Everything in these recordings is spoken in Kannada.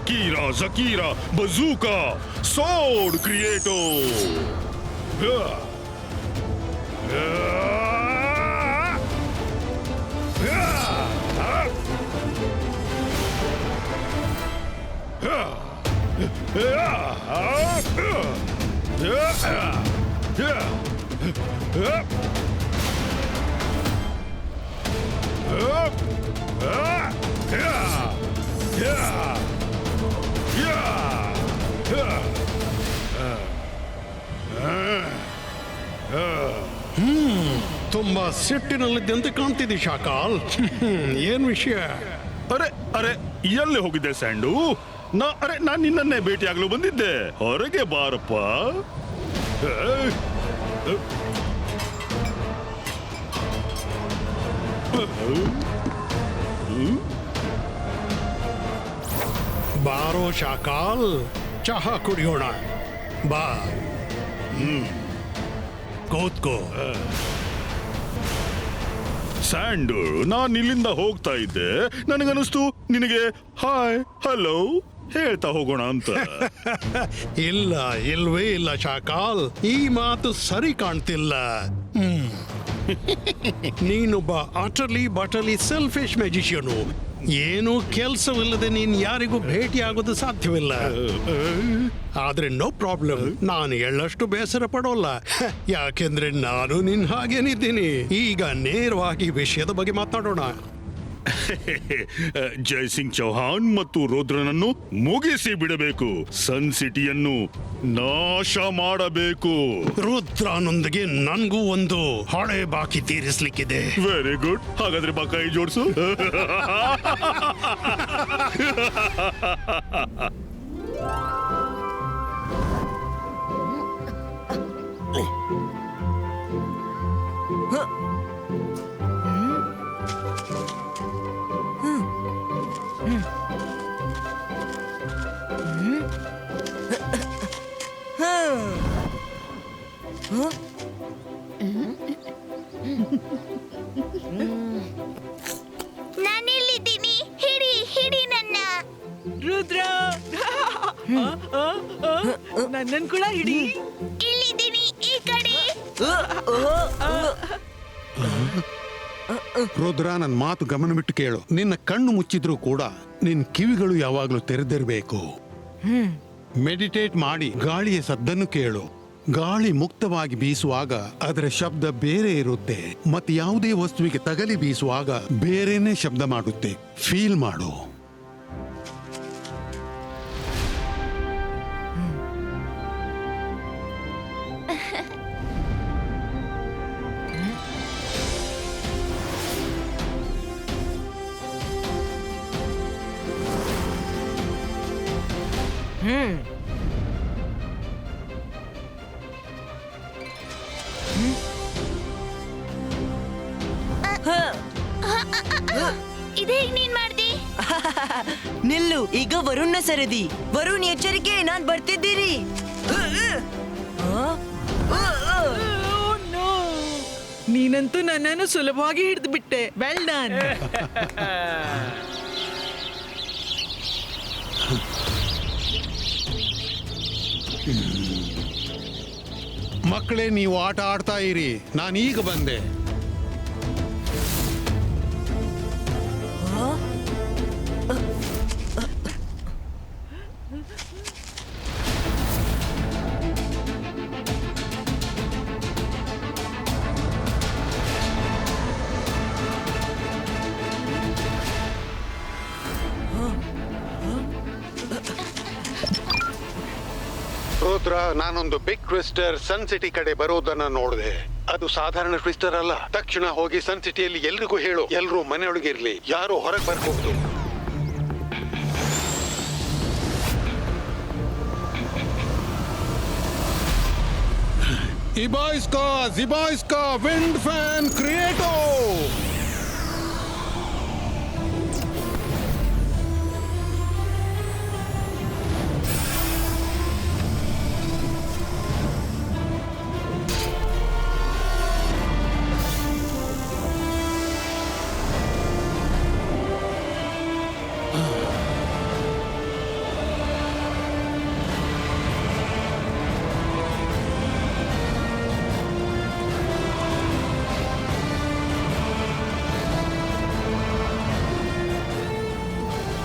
Akira, Zakira, Bazooka, Sword Creator! ತುಂಬಾ ಸಿಟ್ಟಿನಲ್ಲಿದ್ದಂತೆ ಕಾಣ್ತಿದ್ದಿ ಶಾಕಾಲ್. ಏನ್ ವಿಷಯ? ಅರೆ ಅರೆ ಎಲ್ಲಿ ಹೋಗಿದ್ದೆ ಸ್ಯಾಂಡು? ನಾನು ನಿನ್ನನ್ನೇ ಭೇಟಿಯಾಗಲು ಬಂದಿದ್ದೆ. ಹೊರಗೆ ಬಾರಪ್ಪ. ಬಾರೋ ಶಾಕಾಲ್, ಚಹಾ ಕುಡಿಯೋಣ. ಬಾ, ಕೂತ್ಕೋ. ಸ್ಯಾಂಡು, ನಾನು ಇಲ್ಲಿಂದ ಹೋಗ್ತಾ ಇದ್ದೆ. ನನಗನ್ನಿಸ್ತು ನಿನಗೆ ಹಾಯ್ ಹಲೋ ಹೇಳ್ತಾ ಹೋಗೋಣ ಅಂತ. ಇಲ್ಲ, ಇಲ್ವೇ ಇಲ್ಲ ಶಾಕಾಲ್, ಈ ಮಾತು ಸರಿ ಕಾಣ್ತಿಲ್ಲ. ನೀನೊಬ್ಬ ಅಟರ್ಲಿ ಬಟರ್ಲಿ ಸೆಲ್ಫಿಶ್ ಮ್ಯಾಜಿಷಿಯನು. ಏನು ಕೆಲಸವಿಲ್ಲದೆ ನೀನ್ ಯಾರಿಗೂ ಭೇಟಿ ಆಗೋದು ಸಾಧ್ಯವಿಲ್ಲ. ಆದ್ರೆ ನೋ ಪ್ರಾಬ್ಲಮ್, ನಾನು ಎಳ್ಳಷ್ಟು ಬೇಸರ ಪಡೋಲ್ಲ. ಯಾಕೆಂದ್ರೆ ನಾನು ನಿನ್ ಹಾಗೇನಿದ್ದೀನಿ. ಈಗ ನೇರವಾಗಿ ವಿಷಯದ ಬಗ್ಗೆ ಮಾತಾಡೋಣ. ಜೈ ಸಿಂಗ್ ಚೌಹಾಣ್ ಮತ್ತು ರುದ್ರನನ್ನು ಮುಗಿಸಿ ಬಿಡಬೇಕು. ಸನ್ ಸಿಟಿಯನ್ನು ನಾಶ ಮಾಡಬೇಕು. ರುದ್ರನೊಂದಿಗೆ ನನ್ಗೂ ಒಂದು ಹಳೆ ಬಾಕಿ ತೀರಿಸ್ಲಿಕ್ಕಿದೆ. Very good. ಹಾಗಾದ್ರೆ ಬಾ, ಕೈ ಜೋಡಿಸು. ನಾನಿಲ್ಲಿದ್ದೀನಿ, ಹಿಡಿ ಹಿಡಿ ನನ್ನ. ರುದ್ರ, ನನ್ನನ್ ಕೂಡ ಹಿಡಿ. ಇಲ್ಲಿದ್ದೀನಿ, ಈ ಕಡೆ. ರುದ್ರ, ನನ್ನ ಮಾತು ಗಮನ ಬಿಟ್ಟು ಕೇಳು. ನಿನ್ನ ಕಣ್ಣು ಮುಚ್ಚಿದ್ರೂ ಕೂಡ ನಿನ್ನ ಕಿವಿಗಳು ಯಾವಾಗ್ಲೂ ತೆರೆದಿರಬೇಕು. ಮೆಡಿಟೇಟ್ ಮಾಡಿ ಗಾಳಿಯ ಸದ್ದನ್ನು ಕೇಳು. ಗಾಳಿ ಮುಕ್ತವಾಗಿ ಬೀಸುವಾಗ ಅದರ ಶಬ್ದ ಬೇರೆ ಇರುತ್ತೆ, ಮತ್ತೆ ಯಾವುದೇ ವಸ್ತುವಿಗೆ ತಗಲಿ ಬೀಸುವಾಗ ಬೇರೆನೇ ಶಬ್ದ ಮಾಡುತ್ತೆ. ಫೀಲ್ ಮಾಡು. ಇದೇಗ್ ನೀನ್ ಮಾಡ್ದಿ? ನಿಲ್ಲು, ಈಗ ವರುಣ್ನ ಸರದಿ. ವರುಣ್, ಎಚ್ಚರಿಕೆ, ನಾನ್ ಬರ್ತಿದ್ದೀರಿ. ನೀನಂತೂ ನನ್ನನ್ನು ಸುಲಭವಾಗಿ ಹಿಡಿದು ಬಿಟ್ಟೆ. Well done. ಮಕ್ಕಳೇ, ನೀವು ಆಟ ಆಡ್ತಾ ಇರಿ, ನಾನೀಗ ಬಂದೆ. ರುದ್ರ, ನಾನೊಂದು ಬಿಗ್ ಟ್ವಿಸ್ಟರ್ ಸನ್ ಸಿಟಿ ಕಡೆ ಬರೋದನ್ನ ನೋಡಿದೆ. ಅದು ಸಾಧಾರಣ ಟ್ವಿಸ್ಟರ್ ಅಲ್ಲ. ತಕ್ಷಣ ಹೋಗಿ ಸನ್ ಸಿಟಿಯಲ್ಲಿ ಎಲ್ರಿಗೂ ಹೇಳು, ಎಲ್ರೂ ಮನೆಯೊಳಗಿರ್ಲಿ, ಯಾರು ಹೊರಗೆ ಬರ್ಬಹುದು. ಇಬಾಯ್ಸ್ಕಾ ಜಿಬಾಯ್ಸ್ಕಾ ವಿಂಡ್ ಫ್ಯಾನ್ ಕ್ರಿಯೇಟೋ.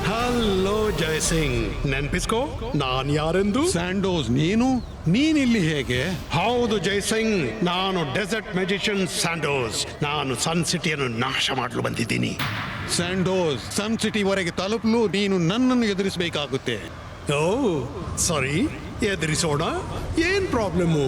ಹಲೋ ಜಯಸಿಂಗ್, ನೆನ್ಪಿಸ್ಕೋ ನಾನ್ ಯಾರೆಂದು. ಸ್ಯಾಂಡೋಸ್, ನೀನಿಲ್ಲಿ ಹೇಗೆ? ಹೌದು ಜಯಸಿಂಗ್, ನಾನು ಡೆಸರ್ಟ್ ಮ್ಯಾಜಿಷಿಯನ್ ಸ್ಯಾಂಡೋಸ್. ನಾನು ಸನ್ ಸಿಟಿಯನ್ನು ನಾಶ ಮಾಡಲು ಬಂದಿದ್ದೀನಿ. ಸ್ಯಾಂಡೋಸ್, ಸನ್ ಸಿಟಿವರೆಗೆ ತಲುಪಲು ನೀನು ನನ್ನನ್ನು ಎದುರಿಸಬೇಕಾಗುತ್ತೆ. ಓ ಸಾರಿ, ಎದುರಿಸೋಣ. ಏನ್ ಪ್ರಾಬ್ಲಮ್ಮು?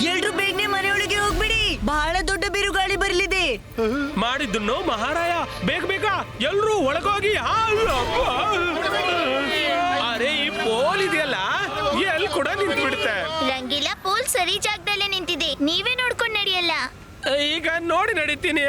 ಎಲ್ರು ಬೇಗನೆ ಮನೆಯೊಳಗೆ ಹೋಗ್ಬಿಡಿ, ಬಹಳ ದೊಡ್ಡ ಬಿರುಗಾಳಿ ಬರಲಿದೆ. ಮಾಡಿದ್ದನ್ನು ಮಹಾರಾಯ, ಬೇಗ ಬೇಗ ಎಲ್ರೂ ಒಳಗೋಗಿ. ಅರೆ ಈ ಪೋಲ್ ಇದೆಯಲ್ಲ, ಎಲ್ಲಿ ಕೂಡ ನಿಂತು ಬಿಡುತ್ತೆ. ರಂಗಿಲ್ಲ ಪೋಲ್ ಸರಿ ಜಾಗದಲ್ಲೇ ನಿಂತಿದೆ, ನೀವೇ ನೋಡ್ಕೊಂಡು ನಡೆಯಲ್ಲ. ಈಗ ನೋಡಿ ನಡೀತೀನಿ.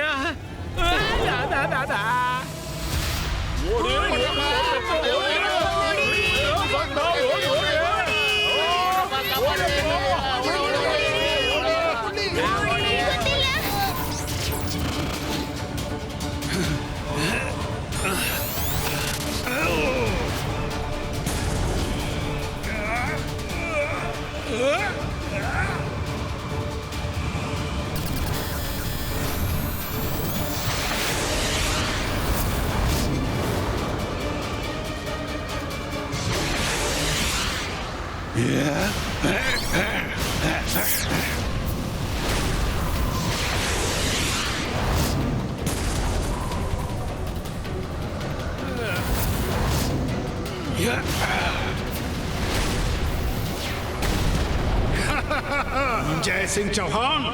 ಜಯಸಿಂಗ್ ಚೌಹಾನ್,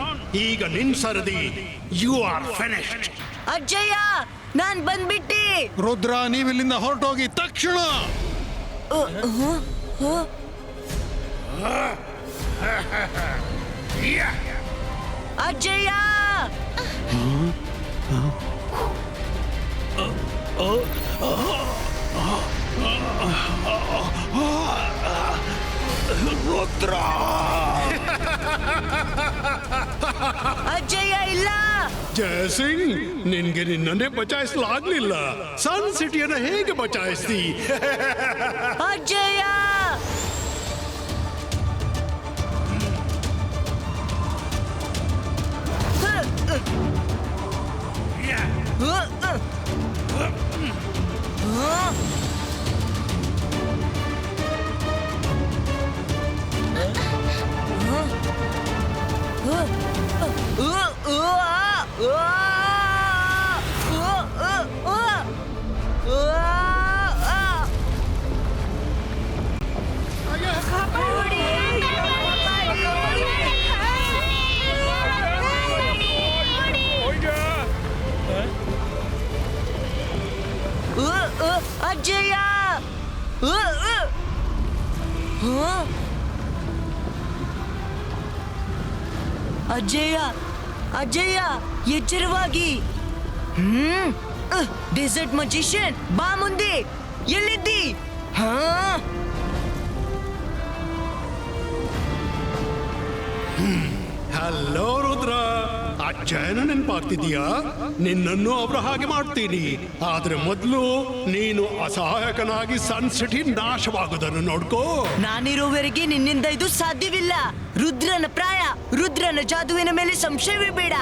ಈಗ ನಿನ್ ಸರದಿ. You are finished. ಅಜ್ಜಯ್ಯ, ನಾನ್ ಬಂದ್ಬಿಟ್ಟೆ. ರುದ್ರ, ನೀವಿಲ್ಲಿಂದ ಹೊರಟೋಗಿ ತಕ್ಷಣ. ಅಜ್ಜಯ್ಯ, ರುದ್ರ, ಅಜ್ಜಯ್ಯ ಇಲ್ಲ. ಜಯಸಿಂಗ್, ನಿನ್ಗೆ ನಿನ್ನನ್ನೇ ಬಚಾಯಿಸಲಾಗ್ಲಿಲ್ಲ. ಸನ್ ಸಿಟಿಯನ್ನು ಹೇಗೆ ಬಚಾಯಿಸ್ತಿ? ಅಜ್ಜಯ್ಯ, ಅಜ್ಜಯ್ಯ, ಅಜ್ಜಯ್ಯ, ಅಜ್ಜಯ್ಯ, ಎಚ್ಚರವಾಗಿ. ಡೆಸರ್ಟ್ ಮಜಿಷಿಯನ್, ಬಾ ಮುಂದೆ. ಎಲ್ಲಿದ್ದಿ? ಹಲೋ ರುದ್ರ, ಅಜ್ಜಯನ ನೆನಪಾಗ್ತಿದೀಯಾ? ನಿನ್ನನ್ನು ಅವರ ಹಾಗೆ ಮಾಡ್ತೀನಿ. ಆದ್ರೆ ಮೊದಲು ನೀನು ಅಸಹಾಯಕನಾಗಿ ಸನ್ ಸಿಟಿ ನಾಶವಾಗುವುದನ್ನು ನೋಡ್ಕೋ. ನಾನಿರೋವರೆಗೆ ನಿನ್ನಿಂದ ಇದು ಸಾಧ್ಯವಿಲ್ಲ. ರುದ್ರನ ಪ್ರಾಯ, ರುದ್ರನ ಜಾದುವಿನ ಮೇಲೆ ಸಂಶಯವೇ ಬೇಡ.